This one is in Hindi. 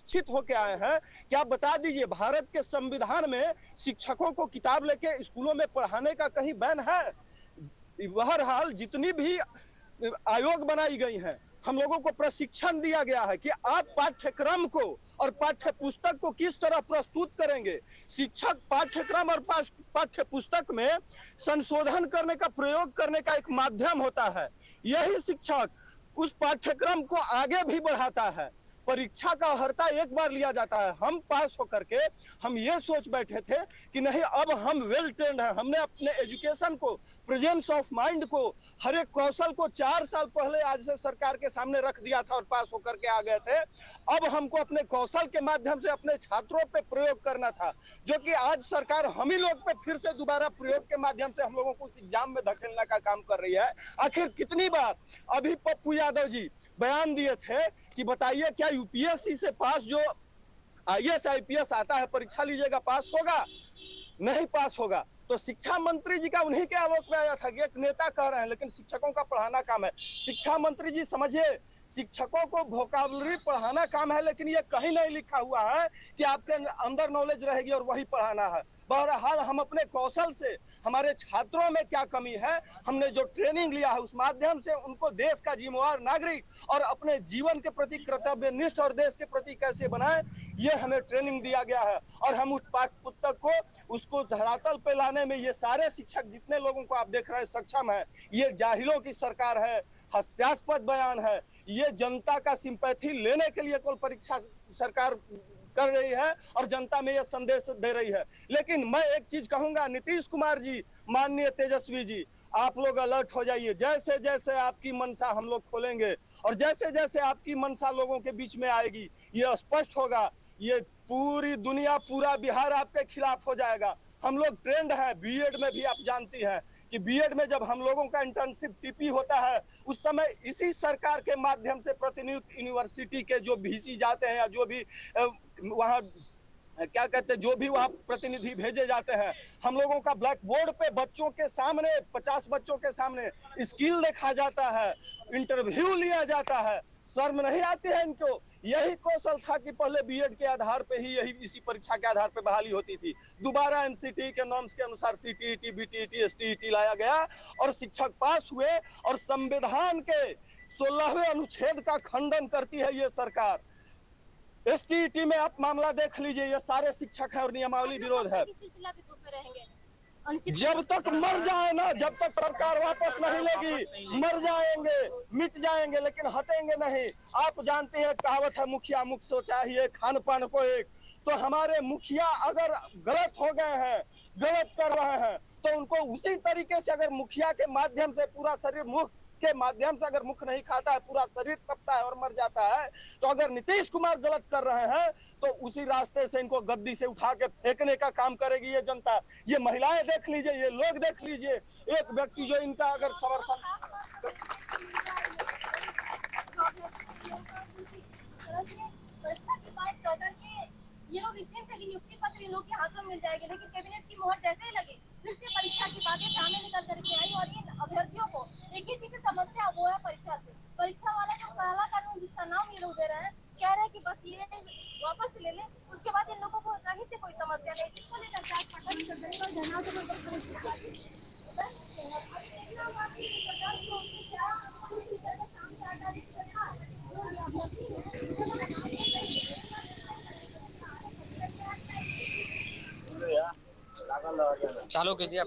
शिक्षित होके आए हैं, क्या बता दीजिए भारत के संविधान में शिक्षकों को किताब लेके स्कूलों में पढ़ाने का कहीं बैन है? बहरहाल जितनी भी आयोग बनाई गई हैं, हम लोगों को प्रशिक्षण दिया गया है कि आप पाठ्यक्रम को और पाठ्य पुस्तक को किस तरह प्रस्तुत करेंगे। शिक्षक पाठ्यक्रम और पाठ्य पुस्तक में संशोधन करने का, प्रयोग करने का एक माध्यम होता है। यही शिक्षक उस पाठ्यक्रम को आगे भी बढ़ाता है। परीक्षा का हर्ता एक बार लिया जाता है। हम पास होकर के हम ये सोच बैठे थे कि नहीं, अब हम वेल ट्रेंड हैं, हमने अपने एजुकेशन को, प्रेजेंस ऑफ माइंड को, हर एक कौशल को 4 साल पहले आज से सरकार के सामने रख दिया था और पास होकर के आ गए थे। अब हमको अपने कौशल के माध्यम से अपने छात्रों पे प्रयोग करना था, जो कि आज सरकार हम ही लोग पे फिर से दोबारा प्रयोग के माध्यम से हम लोगों को उस एग्जाम में धकेलने का काम कर रही है। आखिर कितनी बार अभी पप्पू यादव जी बयान दिए थे कि बताइए क्या यूपीएससी से पास जो आईएएस आईपीएस आता है, परीक्षा लीजिएगा पास होगा? नहीं पास होगा। तो शिक्षा मंत्री जी का उन्हीं के आलोक में आया था कि एक नेता कह रहे हैं लेकिन शिक्षकों का पढ़ाना काम है। शिक्षा मंत्री जी समझिए, शिक्षकों को वोकैबुलरी पढ़ाना काम है, लेकिन ये कहीं नहीं लिखा हुआ है कि आपके अंदर नॉलेज रहेगी और वही पढ़ाना है। बहरहाल हम अपने कौशल से हमारे छात्रों में क्या कमी है, हमने जो ट्रेनिंग लिया है उस माध्यम से उनको देश का जिम्मेवार नागरिक और अपने जीवन के प्रति कर्तव्यनिष्ठ और देश के प्रति कैसे बनाए, ये हमें ट्रेनिंग दिया गया है। और हम उस पाठ्य पुस्तक को उसको धरातल पे लाने में ये सारे शिक्षक जितने लोगों को आप देख रहे हैं सक्षम है। ये जाहिलों की सरकार है, हास्यास्पद बयान है, ये जनता का सिंपैथी लेने के लिए कोई परीक्षा सरकार कर रही है और जनता में यह संदेश दे रही है। लेकिन मैं एक चीज कहूंगा, नीतीश कुमार जी, माननीय तेजस्वी जी, आप लोग अलर्ट हो जाइए। जैसे जैसे आपकी मनसा हम लोग खोलेंगे और जैसे जैसे आपकी मनसा लोगों के बीच में आएगी, ये स्पष्ट होगा, ये पूरी दुनिया, पूरा बिहार आपके खिलाफ हो जाएगा। हम लोग ट्रेंड है, बीएड में भी आप जानती हैं कि बीएड में जब हम लोगों का इंटर्नशिप टीपी होता है उस समय इसी सरकार के माध्यम से प्रतिनियुक्त यूनिवर्सिटी के जो वीसी जाते हैं या जो भी वहाँ क्या कहते हैं, जो भी वहाँ प्रतिनिधि भेजे जाते हैं, हम लोगों का ब्लैक बोर्ड पे बच्चों के सामने, 50 बच्चों के सामने स्किल देखा जाता है, इंटरव्यू लिया जाता है। शर्म नहीं आती है इनको? यही कौशल था कि पहले बीएड के आधार पे ही, यही इसी परीक्षा के आधार पे बहाली होती थी। दोबारा एनसीटी के नॉर्म्स के अनुसार सीटीईटी, बीटीईटी, एसटीईटी लाया गया और शिक्षक पास हुए और संविधान के 16वें अनुच्छेद का खंडन करती है ये सरकार। एसटीईटी में आप मामला देख लीजिए, ये सारे शिक्षक हैं और नियमावली विरोध है। जब तक मर जाए ना, जब तक सरकार वापस नहीं लेगी, मर जाएंगे, मिट जाएंगे, लेकिन हटेंगे नहीं। आप जानते हैं कहावत है, मुखिया मुख सो चाहिए खान पान को एक। तो हमारे मुखिया अगर गलत हो गए हैं, गलत कर रहे हैं, तो उनको उसी तरीके से, अगर मुखिया के माध्यम से पूरा शरीर, मुख के माध्यम से अगर मुख नहीं खाता है, पूरा शरीर तपता है और मर जाता है, तो अगर नीतीश कुमार गलत कर रहे हैं तो उसी रास्ते से इनको गद्दी से उठा के फेंकने का काम करेगी ये जनता। ये महिलाएं देख लीजिए, ये लोग देख लीजिए, एक व्यक्ति जो इनका अगर समर्थन ये लोग इसलिए से नियुक्ति पत्र इन लोग के हाथों में मिल जाएंगे, लेकिन कैबिनेट की मोहर जैसे ही लगे फिर से परीक्षा की बातें सामने निकल करके आई। और इन अभ्यर्थियों को एक ही चीज से समस्या, वो है परीक्षा से। परीक्षा वाला जो काला कानून जिसका नाम ये लोग दे रहे हैं, कह रहे हैं कि बस ये वापस ले लें, उसके बाद इन लोगों को कहीं से कोई समस्या नहीं। किसको लेकर चालू कीजिए आप।